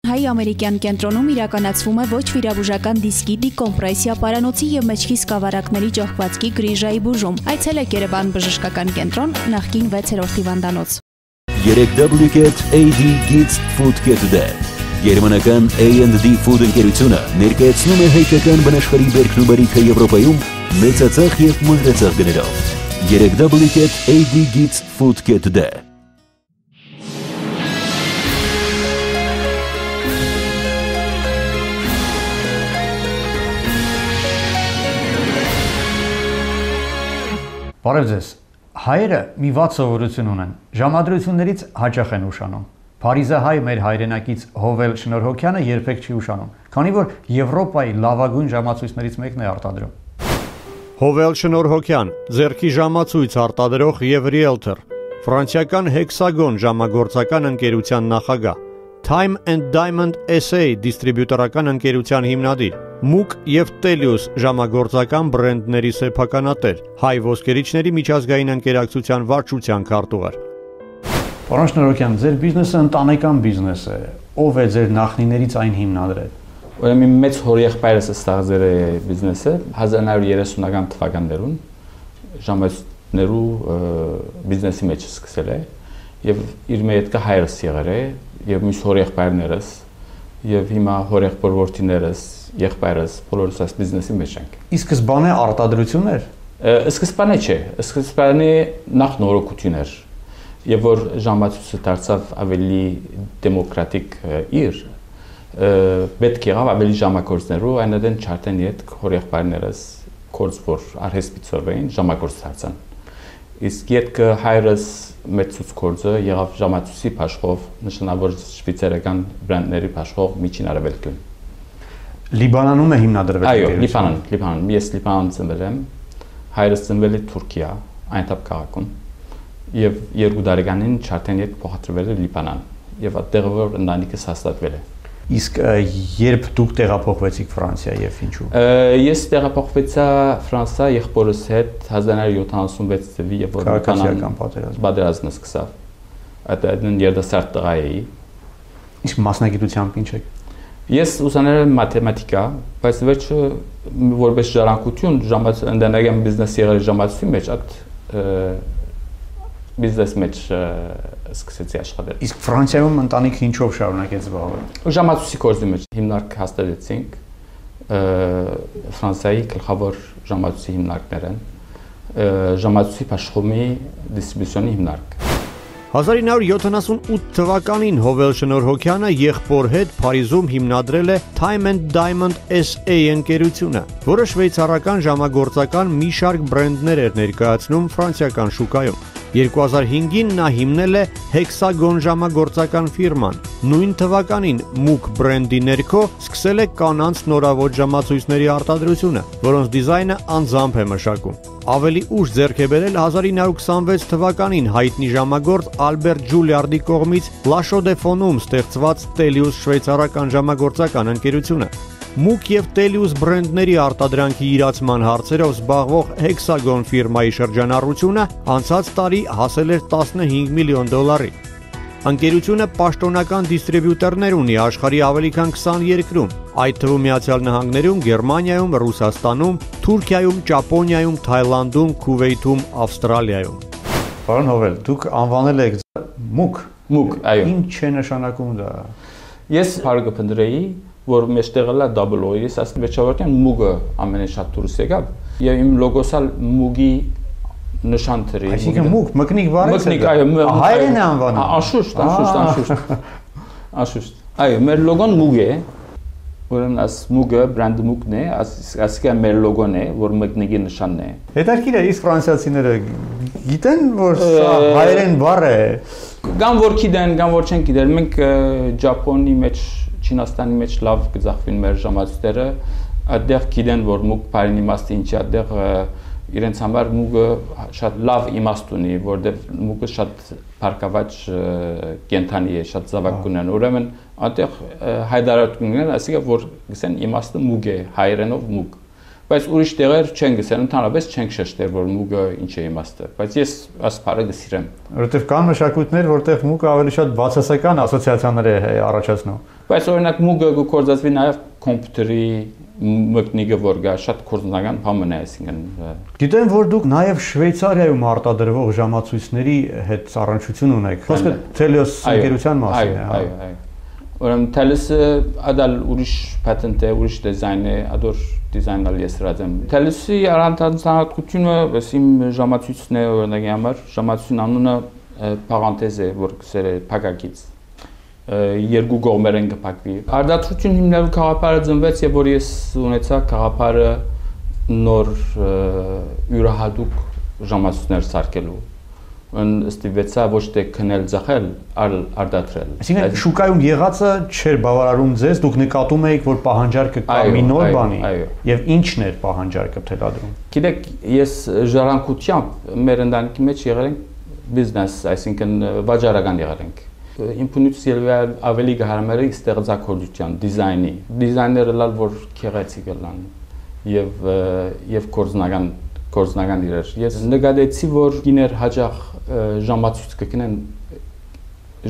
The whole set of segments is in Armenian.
հայ-ամերիկյան կենտրոնում իրականացվում է ոչ վիրաբուժական դիսկի դիկոմպրեսիա, պարանոցի և մեջքի սկավառակների ճողվածքի գրիժայի բուժում։ Այցելեք Երևան բժշկական կենտրոն, նախկին 6-րդ հիվանդանոց։ 3W AD Kids Food Kit-ը Գերմանական A&D Food ընկերությունը ներկայացնում է հայկական բնաշխարհի բերքն ու բարիքը Եվրոպայում մեծածախ և մանրածախ գներով։ 3W AD Kids Food Kit-ը Բարև ձեզ, հայերը մի վատ սովորություն ունեն, ժամադրություններից հաճախ են ուշանում։ Փարիզահայ մեր հայրենակից Հովել Շնորհոքյանը երբեք չի ուշանում, քանի որ Եվրոպայի լավագույն ժամացույցներից մեկն է արտադրում։ Հովել Շնորհոքյան, ձեռքի ժամացույց արտադրող և ռիելթոր, ֆրանսիական Hexagon ժամագործական ընկերության նախագահ, Time and Diamond SA դիստրիբյուտորական ընկերության հիմնադիր, Մուկ և Տելիուս ժամագործական բրենդների սեփականատեր, հայ ոսկերիչների միջազգային ընկերակցության վարչության քարտուղար։ Պարոն Շնորհոքյան, ձեր բիզնեսը ընտանեկան բիզնես է, ով է ձեր նախնիներից այն հիմնադրել։ Ուրեմն մեծ հորեղբայրս ստեղծել է բիզնեսը 1930-ական թվականներում ժամացույցներու բիզնեսի մեջ սկսել է եւ իր մեջ հայրս եղել է եւ մյուս հորեղբայրներս եւ հիմա հորեղբորորդիներս եղբայրս բոլորս այս բիզնեսի մեջ ենք։ Իսկ սկզբանե արտադրություն էր։ Սկզբանե չէ, սկզբանե նախ նորոգություններ։ Եվ որ ժամացույցը դարձավ ավելի դեմոկրատիկ իր, պետք եղավ ավելի ժամագործներու, այնուհետև չարտեն իդ հորեղբայրներս կորձ որ արհեսպիցորվեին ժամագործ դարձան։ Իսկ յետքը հայրս մեծ ցուցկորձը եղավ ժամացույցի աշխով, նշանավոր շվեյցարական բրենդների աշխով միջին արևելքում։ Լիբանանում է հիմնադրվել։ Այո, Լիբանան։ Ես Լիբանանում ծնվել եմ, հայրս ծնվել է Թուրքիա, այնտեղ քաղաքում, եւ 2 տարեկանին չարտեն երբ փոխադրվել է Լիբանան, եւ այդտեղ որ ընտանիքս հաստատվել է։ Իսկ երբ դուք տեղափոխվեցիք Ֆրանսիա եւ ինչու։ Ես տեղափոխվեցա Ֆրանսիա եղբորս հետ 1976 թվականին, երբ որ քաղաքացիական պատերազմը սկսավ։ Այդտեղ երիտասարդ տղա էի։ Իսկ մասնագիտությամբ ինչ եք։ Ես ուսանել եմ մաթեմատիկա, բայց վերջը որպես ժառանգություն ընտանեկան բիզնես եղել ժամացույցի մեջ, այդ բիզնես մեջ սկսեցի աշխատել։ Իսկ Ֆրանսիայում ընտանիքը ինչով շարունակեց զբաղվել։ Ժամացույցի կորձի մեջ հիմնարկ հաստատեցինք Ֆրանսիայի գլխավոր ժամացույցի հիմնարկներ են, ժամացույցի աշխարհի դիստրիբյուցիոնի հիմնարկ։ 1978 թվականին Հովել Շնորհոքյանը եղբոր հետ Փարիզում հիմնադրել է Time and Diamond SA ընկերությունը, որը շվեյցարական ժամագործական մի շարք բրենդներ էր ներկայացնում ֆրանսիական շուկայում։ 2005-ին նա հիմնել է Hexagon ժամագործական ֆիրման։ Նույն թվականին Մուկ բրենդի ներքո սկսել է կանանց նորավոր ժամացույցների արտադրությունը, որոնց դիզայնը անձամբ է մշակում։ Ավելի ուշ ձեռք է բերել 1926 թվականին հայտնի ժամագործ Ալբերտ Ջուլիարդի կողմից La Chaux-de-Fonds-ում ստեղծված Տելիուս շվեյցարական ժամագործական ընկերությունը։ Մուկ և Տելիուս բրենդների արտադրանքի իրացման հարցերով զբաղվող Hexagon ֆիրմայի շրջանառությունը անցած տարի հասել էր $15 միլիոն։ Ընկերությունը պաշտոնական դիստրիբյուտորներ ունի աշխարհի ավելի քան 20 երկրում, այդ թվում Միացյալ Նահանգներում, Գերմանիայում, Ռուսաստանում, Թուրքիայում, Ճապոնիայում, Թայլանդում, Քուվեյթում, Ավստրալիայում։ Պարոն Հովել, դուք անվանել եք Մուկ։ Մուկ, այո։ Ինչ է նշանակում դա։ Ես հարկ փնտրեի, որ մեջտեղը լա double O, ես ասում վերջավորության Մուգը ամենաշատ դուրս եկավ, եւ իմ լոգոսալ Մուգի նշան դրի։ Այսինքն Մուկ, մկնիկ վարեց։ Մկնիկ, այո, հայերեն է անվանում։ Անշուշտ։ Այո, մեր լոգոն Մուգ է, ուրեմն աս Մուգը բրենդը Մուգն է, ասիկա մեր լոգոն է, որ մկնիկի նշանն է։ Հետաքրքիր է, իսկ ֆրանսիացիները գիտեն, որ սա հայերեն բառ է։ Կամ որ գիտեն, կամ որ չեն գիտեր։ Մենք Ճապոնի մեջ, Չինաստանի մեջ լավ գծախվին մեր ժամացույցները, այդտեղ գիտեն, որ Մուգ բարին իմաստի ինչի այդտեղ իրենց համար Մուգը շատ լավ իմաստ ունի, որտեղ Մուգը շատ փառկավաճ կենթանի է, շատ զավակուն են։ Ուրեմն այդտեղ հայդարարություններ, ասիկա որ գսեն իմաստը Մուգ է, հայերենով Մուգ։ Բայց ուրիշ տեղեր չեն գսեն, ընդհանրապես չենք շեշտել, որ Մուգը ինչ է իմաստը։ Բայց ես ասփարը գսիրեմ։ Որովհետև կան մշակույթներ, որտեղ Մուգը ավելի շատ բացասական ասոցիացիաներ է առաջացնում։ Բայց օրինակ մուգը գործածվի նաև կոմպյուտերի մկնիկը որ գա շատ կորզնական բան է, այսինքն Գիտեմ, որ դուք նաև Շվեյցարիայում արտադրվող ժամացույցների հետ առնչություն ունեք։ Խոսքը Թելիոս ընկերության մասին է, այո։ Ուրեմն Թելիսը ադալ ուրիշ պատենտ է, ուրիշ դիզայն է, ադոր դիզայնալ եսրած եմ։ Թելիսի առանձնահատկությունը իմ ժամացույցն է օրինակի համար, ժամացույցն անունը պարանտեզ է, որ գսել է փակագից։ Երկու կողմեր են կփակվի։ Արդյունքում հիմնելու գաղափարը ծնվեց եւ որ ես ունեցա գաղափարը նոր յուրահատուկ ժամացույցներ սարքելու։ Ստիվեցա ոչ թե քնել ձախել, այլ արդատրել։ Այսինքն շուկայում եղածը չէր բավարարում ձեզ, դուք նկատում էիք, որ պահանջարկը կա մի նոր բանի եւ ինչն էր պահանջարկը թելադրում։ Գիտեք, ես ժառանգությամբ մեր ընտանիքի մեջ եղել ենք բիզնես, այսինքն վաճառական եղել ենք։ Ինքնույնս ելվել ավելի գահարմերը ստեղծագործության, դիզայնի։ Դիզայները լալ որ քեղեցիկ լան եւ կորզնական իրեր։ Ես նկատեցի որ գիներ հաջող ժամացույց կգնեն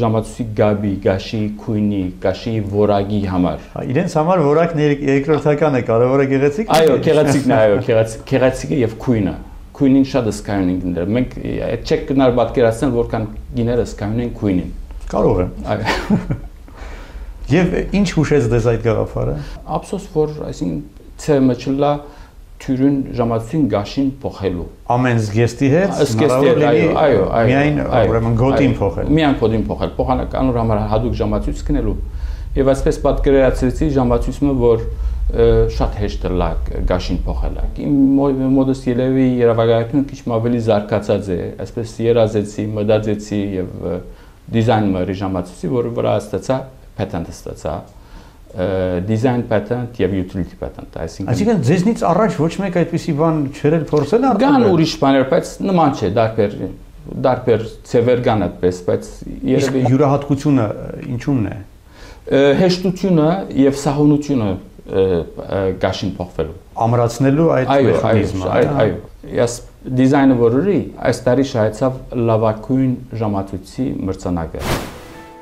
ժամացույցի գաբի, գաշի, քույնի, գաշի որակի համար։ Իրենց համար որակն երկրորդական է, կարևորը գեղեցիկ։ Այո, գեղեցիկն է, այո, գեղեցիկը եւ քույնը։ Քույնին շատ սկայուն են գիները։ Մենք այդ չեք գնալ պատկերացնել որքան գիները սկայուն են քույնին։ Կարող եմ։ Այո։ Եվ ինչ հուշեց դες այդ գաղափարը։ Ափսոս որ այսինքն ցեմը չլա թյուրին ժամացույցին գաշին փոխելու։ Ամեն զգեստի հետ այո, միայն ուրեմն գոտին փոխել։ Միայն գոտին փոխել, փոխանականորեն համար հadoop ժամացույց կնելու։ Եվ այսպես պատկերացրեցի ժամացույցը, որ շատ հեշտ է լա գաշին փոխելը։ Իմ մոդս ելևի երևակայությունը քիչ ավելի զարգացած է, այսպես երազեցի, մտածեցի եւ դիզայն մերի ժամացույցի, որը վրա ստացա patent ստացա, design patent եւ utility patent, այսինքն ձեզնից առաջ ոչ մեկ այդպիսի բան չէր փորձել արտադրել։ Կան ուրիշ բաներ, բայց նման չէ, դարբեր ծևեր կան այդպես, բայց երևի յուրահատկությունը ինչու՞մն է։ Հեշտությունը եւ սահունությունը գաշին փոխվելու։ Ամրացնելու այդ մեխանիզմը։ Այո, ես դիզայնը որի այս տարի շահեցավ լավագույն ժամացույցի մրցանակը։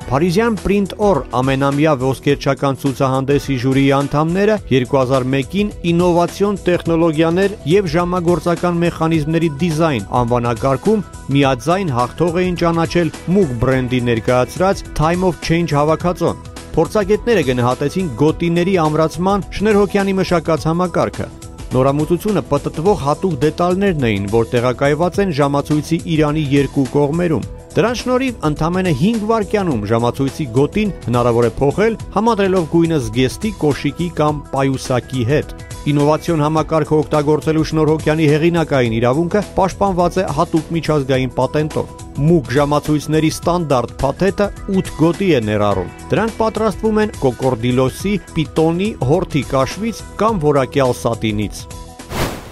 Փարիզյան Print Or ամենամյա ոսկերչական ցուցահանդեսի ժյուրիի անդամները 2001-ին ինովացիոն տեխնոլոգիաներ եւ ժամագործական մեխանիզմների դիզայն անվանակարգում միաձայն հաղթող էին ճանաչել Moog բրենդի ներկայացրած Time of Change հավաքածոն։ Փորձագետները գնահատեցին գոտիների ամրացման շներհոքյանի մշակած համակարգը։ Նորամուծությունը պտտվող հատուկ դետալներն էին, որ տեղակայված են ժամացույցի իրանի երկու կողմերում։ Դրան շնորհիվ ընդամենը 5 վայրկյանում ժամացույցի գոտին հնարավոր է փոխել, համադրելով գույնը զգեստի, կոշիկի կամ պայուսակի հետ։ Ինովացիոն համակարգը օգտագործելու շնորհոքյանի հեղինակային իրավունքը պաշտպանված է հատուկ միջազգային պատենտով։ Moog ժամացույցների ստանդարտ փաթեթը 8 գոտի է ներառում։ Դրանք պատրաստվում են կոկորդիլոսի, պիտոնի, հորթի կաշվից կամ որակյալ սատինից։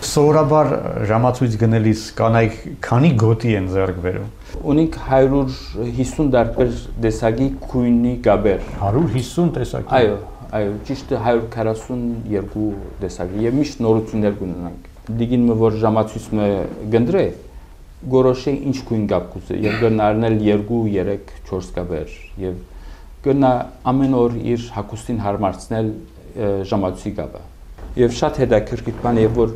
Սովորաբար ժամացույց գնելիս կանայք քանի գոտի են ձեռք բերում։ Ունենք 150 տարբեր տեսակի քույնի գաբեր։ 150 տեսակի։ Այո, ճիշտ 142 տեսակի եւ միշտ նորություններ կունենանք։ Դիգինը որ ժամացույցը գնդրե գորոշե ինչ քույն գապ կուզե եւ գնարնել 2, 3, 4 գաբեր եւ գնա ամեն օր իր հագուստին հարմարցնել ժամացույցի գաբը։ Եվ շատ հետաքրքիր բան է որ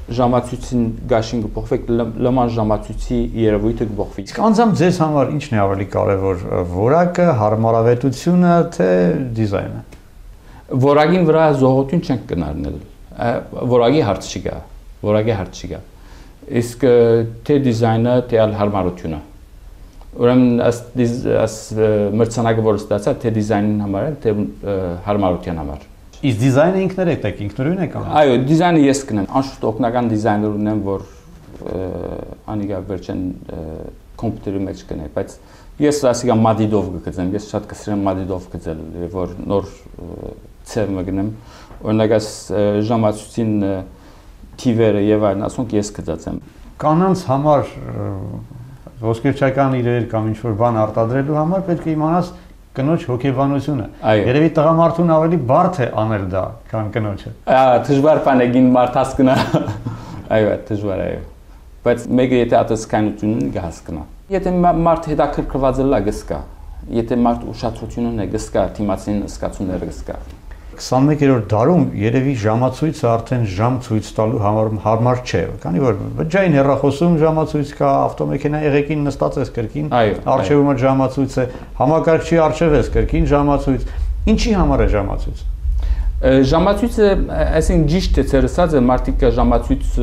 ժամացույցին գաշին կփոխվեք լման ժամացույցի երևույթը կփոխվի։ Իսկ անձամբ ձեզ համար ինչն է ավելի կարևոր՝ որակը, հարմարավետությունը, թե դիզայնը։ Որակին վրա զողություն չենք կնարնել։ Որակի հարց չկա, որակի հարց չկա։ Իսկ թե դիզայնը, թե հարմարությունը։ Ուրեմն այս մրցանակը որ ստացա, թե դիզայնին համար, թե հարմարության համար։ Իսկ դիզայնը ինքներ եք, ինքնուրույն եք անում։ Այո, դիզայնը ես կնեմ։ Անշուշտ օգնական դիզայներ ունեմ, որ անիգա վերջեն կոմպյուտերի մեջ կնեմ, բայց ես ասիկա մադիդով կգծեմ, ես շատ կսիրեմ մադիդով գծել, որ նոր ցև մգնեմ։ Օրինակ այս ժամացույցին թիվերը եւ այլն, ասոնք ես գծացեմ։ Կանանց համար ոսկերչական իրեր կամ ինչ-որ բան արտադրելու համար պետք է իմանաս կնոջ հոգեբանությունը։ Երևի տղամարդուն ավելի բարդ է անել դա, քան կնոջը։ Դժվար բան է գին մարդաս կնա։ Այո, դժվար է։ Բայց մեկը եթե ատեսկանությունն կհասկնա։ Եթե մարդ հետաքրքրված է լա գսկա։ Եթե մարդ ուշադրություն ունի, գսկա թիմացին զգացումները գսկա։ 21-րդ դարում երևի ժամացույցը արդեն ժամ ցույց տալու հարմար չէ, քանի որ բջջային հեռախոսում ժամացույց կա, ավտոմեքենայի եղեկին նստած ես կրկին արխիվումը ժամացույց է, համակարգչի առջև ես կրկին ժամացույց։ Ինչի համար է ժամացույց։ Ժամացույցը, այսինքն ճիշտ է ցերսած է, մարդիկ ժամացույց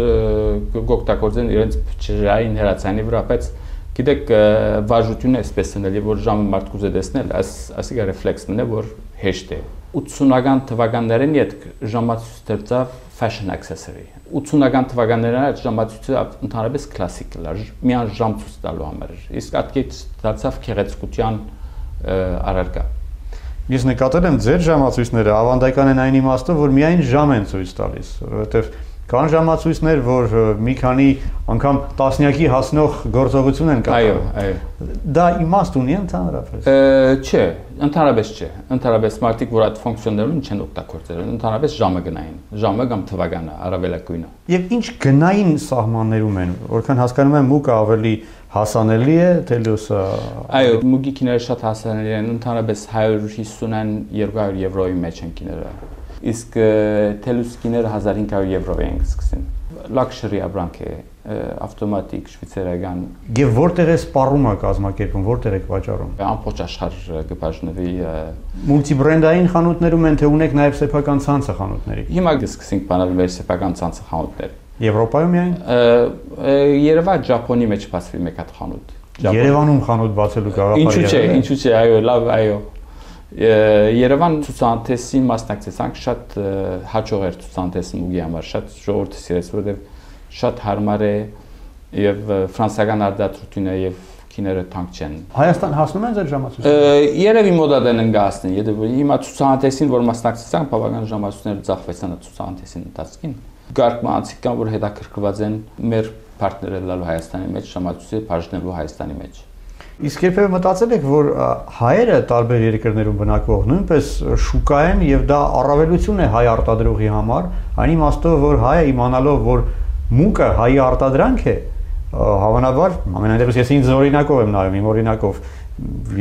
գօգտագործեն իրենց բջջային հեռացանի վրա, բայց գիտեք վարժությունն է այսպես անել, որ ժամը մարդ կուզե տեսնել, ասիկա ռեֆլեքսն է, որ հեշտ է։ 80-ական թվականներին այդ ժամացույցը դարձավ fashion accessory։ 80-ական թվականներին այդ ժամացույցը ընդհանրապես կլասիկ էր, միայն ժամ ցույց տալու համար էր։ Իսկ այդ դարձավ գեղեցկության առարկա։ Ես նկատել եմ ձեր ժամացույցները ավանդական են այն իմաստով, որ միայն ժամ են ցույց տալիս, որովհետև կան ժամացույցներ, որ մի քանի անգամ տասնյակի հասնող գործողություն են կատարում։ Այո։ Դա իմաստ ունի ընդհանրապես։ Չէ, ընդհանրապես չէ։ Ընդհանրապես մարդիկ, որ այդ ֆունկցիաներում չեն օգտագործել, ընդհանրապես ժամը գնային, ժամը կամ թվականը, առավելագույնը։ Եվ ինչ գնային սահմաններում են, որքան հասկանում եմ, մուկը ավելի հասանելի է, Թելիոսը։ Այո, մուկի քիները շատ հասանելի են, ընդհանրապես 150-ն 200 եվրոյի մեջ են քիները։ Իսկ Թելուս քիները 1500 եվրո են սկսին։ Luxury ապրանք է, ավտոմատիկ, շվեյցարական։ Եվ որտեղ է սպառումը կազմակերպում, որտեղ եք վաճառում։ Ամբողջ աշխարհ կբաժնվի։ Մուլտիբրենդային խանութներում են, թե ունեք նաև սեփական ցանցը խանութների։ Հիմա կսկսենք բանալ մեր սեփական ցանցը խանութներ։ Եվրոպայում միայն։ Երևան, Ճապոնի մեջ բացվի մեկ հատ խանութ։ Երևանում խանութ բացելու գաղափարը։ Ինչու՞ չէ, այո, լավ, այո։ Երևան ցուցանտեսին մասնակցեցանք, շատ հաջող էր ցուցանտեսը մուգի համար, շատ ժողովուրդը սիրեց, որովհետև շատ հարմար է եւ ֆրանսիական արտադրությունը եւ քիները թանկ չեն։ Հայաստան հասնում են ձեր ժամացույցը։ Երևի մոդադեն ընկասն, եթե հիմա ցուցանտեսին, որ մասնակցեցանք, բավական ժամացույցները ձախվեցան ցուցանտեսին ընթացքին։ Գարկմանցիկ կան, որ հետաքրքրված են մեր պարտներել լալու Հայաստանի մեջ, ժամացույցը բաժնելու Հայաստանի մեջ։ Իսկ երբևէ մտածել եք, որ հայերը տարբեր երկրներում բնակվող նույնպես շուկա են եւ դա առավելություն է հայ արտադրողի համար, այն իմաստով, որ հայը իմանալով, որ մուկը հայի արտադրանք է, հավանաբար, ամենայնտեղս ես ինձ օրինակով եմ նայում, իմ օրինակով,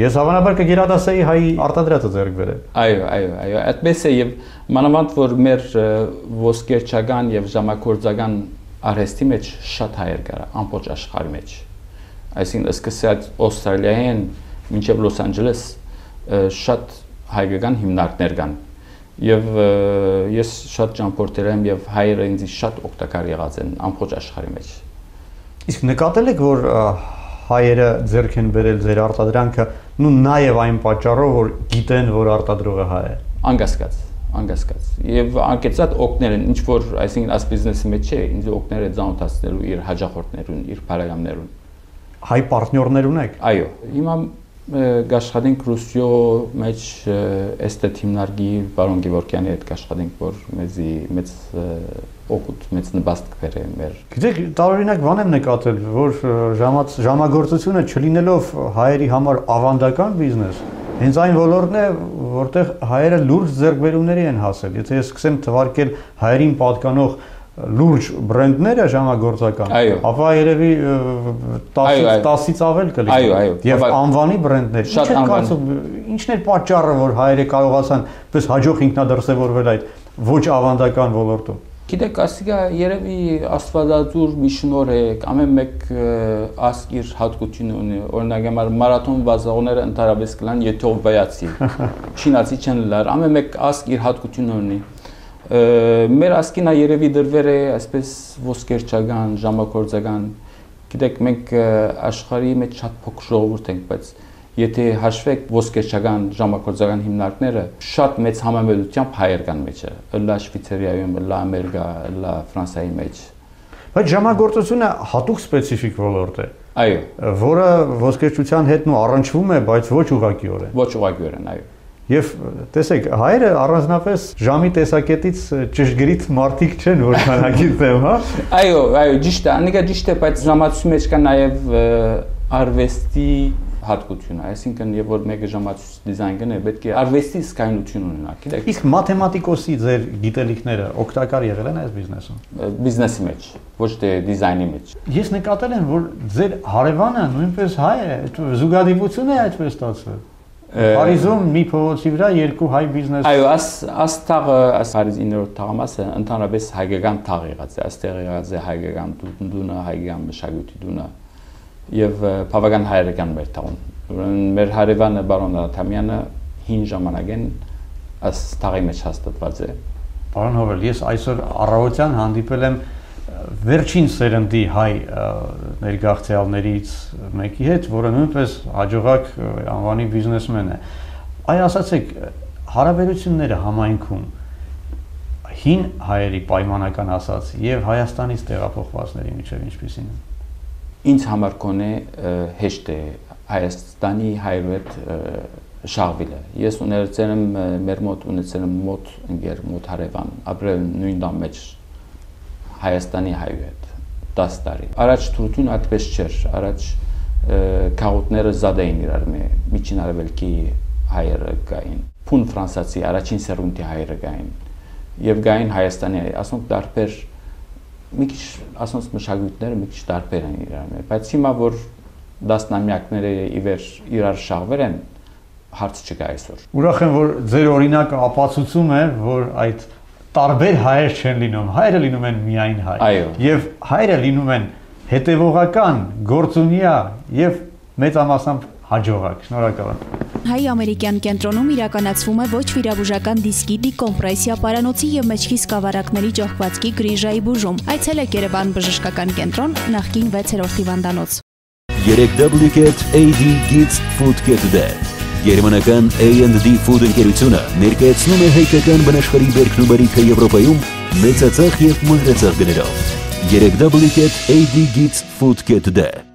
ես հավանաբար կգերադասեի հայի արտադրածը ձեռք բերել։ Այո, այդպես է եւ մանավանդ որ մեր ոսկերչական եւ ժամագործական արհեստի մեջ շատ հայեր կար, ամբողջ աշխարհի մեջ։ Այսինքն սկսած Ավստրալիայեն մինչև Լոս Անջելես շատ հայկական հիմնարկներ կան եւ ես շատ ճամփորդել եմ եւ հայերը ինձ շատ օգտակար եղած են ամբողջ աշխարհի մեջ։ Իսկ նկատել եք, որ հայերը ձեռք են բերել ձեր արտադրանքը նու նաեւ այն պատճառով, որ գիտեն, որ արտադրողը հայ է։ Անկասկած։ Եվ անկեցած օգնել են, ինչ որ այսինքն աս բիզնեսի մեջ չէ, ինձ օգնել է ծանոթացնելու իր հաջողորդներուն, իր բարեկամներուն։ Հայ պարտներներ ունեք։ Այո, հիմա գաշխատենք Ռուսիո մեջ էստետ հիմնարկի բարոն Գևորգյանի հետ գաշխատենք, որ մեզի մեծ օգուտ, մեծ նպաստ կբերի մեր։ Գիտեք, տարօրինակ բան եմ նկատել, որ ժամագործությունը չլինելով հայերի համար ավանդական բիզնես, հենց այն ոլորտն է, որտեղ հայերը լուրջ ձեռքբերումների են հասել։ Եթե ես սկսեմ թվարկել հայերին պատկանող լուրջ բրենդները ժամագործական, ապա երևի 10-ից ավել կլինի։ Եվ անվանի բրենդներ։ Ինչն էր պատճառը, որ հայերը կարողացան պես հաջող ինքնադրսևորվել այդ ոչ ավանդական ոլորտում։ Գիտեք, ասիկա երևի աստվածածուր մի շնորհ է, ամեն մեկ ասկ իր հատկությունը ունի։ Օրինակ համար մարաթոն վազողները ընդհանրապես կլան եթովայացի, չինացի չեն լար, ամեն մեկ ասկ իր հատկությունը ունի։ Մեր ասկինա երևի դրվել է այսպես ոսկերչական, ժամագործական։ Գիտեք, մենք աշխարհի մեջ շատ փոքր ժողովուրդ ենք, բայց եթե հաշվեք ոսկերչական, ժամագործական հիմնարկները, շատ մեծ համեմատությամբ հայեր կան մեջը, լա Շվեյցարիայում, լա Ամերիկա, լա Ֆրանսիայի մեջ։ Բայց ժամագործությունը հատուկ սպეციფიկ ոլորտ է։ Այո, որը ոսկերչության հետ նու առնչվում է, բայց ոչ ուղղակիորեն։ Ոչ ուղղակիորեն, այո։ Եվ տեսեք, հայերը առանձնապես ժամի տեսակետից ճշգրիտ մարդիկ չեն, որ քանակիցեմ, հա։ Այո, ճիշտ է, անիկա ճիշտ է, բայց ժամացույցի մեջ կա նաև արվեստի հատկությունը, այսինքն եւ որ մեկը ժամացույց դիզայն կնե, պետք է արվեստի զգայունություն ունենա, գիտեք։ Իսկ մաթեմատիկոսի ձեր գիտելիքները օգտակար եղել են այս բիզնեսում։ Բիզնեսի մեջ, ոչ թե դիզայնի մեջ։ Ես նկատել եմ, որ ձեր հարևանը նույնպես հայ է, զուգադիպություն է այդպես ստացվել։ Փարիզում մի փողոցի վրա երկու հայ բիզնես։ Այո, աս թաղը, աս Փարիզի 9-րդ թաղամասը ընդհանրապես հայկական թաղ եղած է, այստեղ եղած է հայկական տունը, հայկական մշակույթի տունը եւ բավական հայերական մեր թաղուն։ Ուրեմն մեր հարևանը բարոն Աթամյանը հին ժամանակեն աս թաղի մեջ հաստատված է։ Պարոն Հովել, ես այսօր առավոտյան հանդիպել եմ վերջին սերնդի հայ ներգաղթյալներից մեկի հետ, որը նույնպես հաջողակ անվանի բիզնեսմեն է։ Այ ասացեք, հարաբերությունները համայնքում հին հայերի պայմանական ասած եւ Հայաստանից տեղափոխվածների միջև ինչպիսին են։ Ինձ համար կոնե հեշտ է Հայաստանի հայրու հետ շաղվելը։ Ես ունեցել եմ մեր մոտ մոտ ընկեր, մոտ հարևան, ապրել նույն տան մեջ Հայաստանի հայու հետ 10 տարի։ Առաջ թուրքին այդպես չէր, առաջ քաղաքները զադ էին իրար միջին արևելքի հայերը գային։ Փուն ֆրանսացի առաջին սերունդի հայերը գային եւ գային Հայաստանի, ասոնք տարբեր մի քիչ ասոնց մշակույթները մի քիչ տարբեր են իրար, բայց հիմա որ դասնամյակները իրար շաղվել են, հարց չկա այսօր։ Ուրախ եմ, որ ձեր օրինակը ապացուցում է, որ այդ տարբեր հայեր չեն լինում, հայերը լինում են միայն հայ։ Եվ հայերը լինում են հետևողական, գործունյա եւ մեծամասամբ հաջողակ։ Շնորհակալ եմ։ Հայ-ամերիկյան կենտրոնում իրականացվում է ոչ վիրաբուժական դիսկի դիկոմպրեսիա, պարանոցի եւ մեջքի սկավառակների ճողվածքի գրիժայի բուժում։ Այցելեք Երևան բժշկական կենտրոն, նախկին 6-րդ հիվանդանոց։ 3W AD Kids Food Cafe Գերմանական A&D Food ընկերությունը ներկայացնում է հայկական բնաշխարհի բերքնուբարիքը Եվրոպայում մեծածախ եւ մանրածախ գներով։ 3W AD Kids Food Cafe